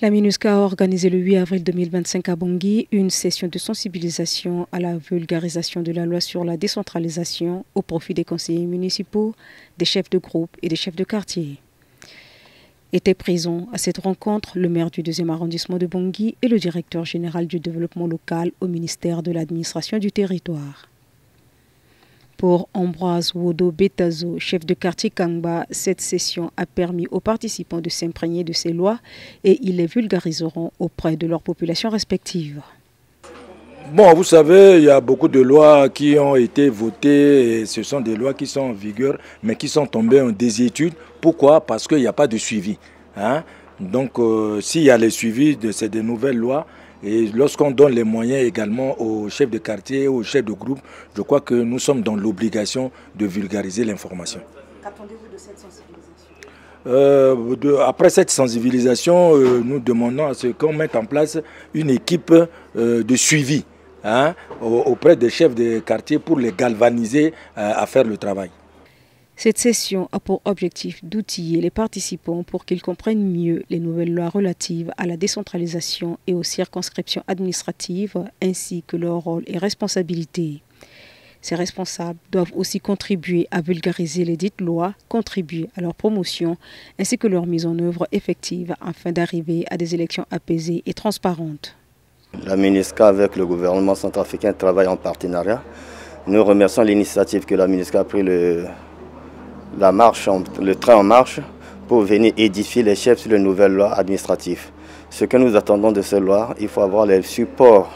La MINUSCA a organisé le 8 avril 2025 à Bangui une session de sensibilisation à la vulgarisation de la loi sur la décentralisation au profit des conseillers municipaux, des chefs de groupe et des chefs de quartier. Étaient présents à cette rencontre le maire du 2e arrondissement de Bangui et le directeur général du développement local au ministère de l'administration du territoire. Pour Ambroise Wodo Betazo, chef de quartier Kangba, cette session a permis aux participants de s'imprégner de ces lois et ils les vulgariseront auprès de leurs populations respectives. Bon, vous savez, il y a beaucoup de lois qui ont été votées et ce sont des lois qui sont en vigueur mais qui sont tombées en désuétude. Pourquoi? Parce qu'il n'y a pas de suivi. Donc, s'il y a le suivi de ces nouvelles lois, et lorsqu'on donne les moyens également aux chefs de quartier, aux chefs de groupe, je crois que nous sommes dans l'obligation de vulgariser l'information. Qu'attendez-vous de cette sensibilisation? Après cette sensibilisation, nous demandons à ce qu'on mette en place une équipe de suivi auprès des chefs de quartier pour les galvaniser à faire le travail. Cette session a pour objectif d'outiller les participants pour qu'ils comprennent mieux les nouvelles lois relatives à la décentralisation et aux circonscriptions administratives, ainsi que leur rôle et responsabilités. Ces responsables doivent aussi contribuer à vulgariser les dites lois, contribuer à leur promotion, ainsi que leur mise en œuvre effective afin d'arriver à des élections apaisées et transparentes. La MINUSCA avec le gouvernement centrafricain travaille en partenariat. Nous remercions l'initiative que la MINUSCA a pris le train en marche pour venir édifier les chefs sur les nouvelles lois administratives. Ce que nous attendons de ces lois, il faut avoir les supports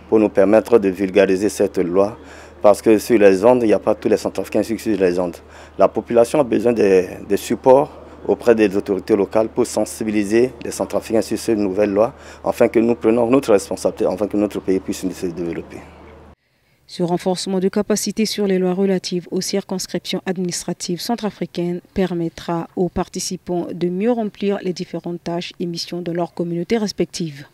pour nous permettre de vulgariser cette loi parce que sur les ondes, il n'y a pas tous les centrafricains sur les ondes. La population a besoin de supports auprès des autorités locales pour sensibiliser les centrafricains sur ces nouvelles lois afin que nous prenions notre responsabilité, afin que notre pays puisse se développer. Ce renforcement de capacité sur les lois relatives aux circonscriptions administratives centrafricaines permettra aux participants de mieux remplir les différentes tâches et missions de leurs communautés respectives.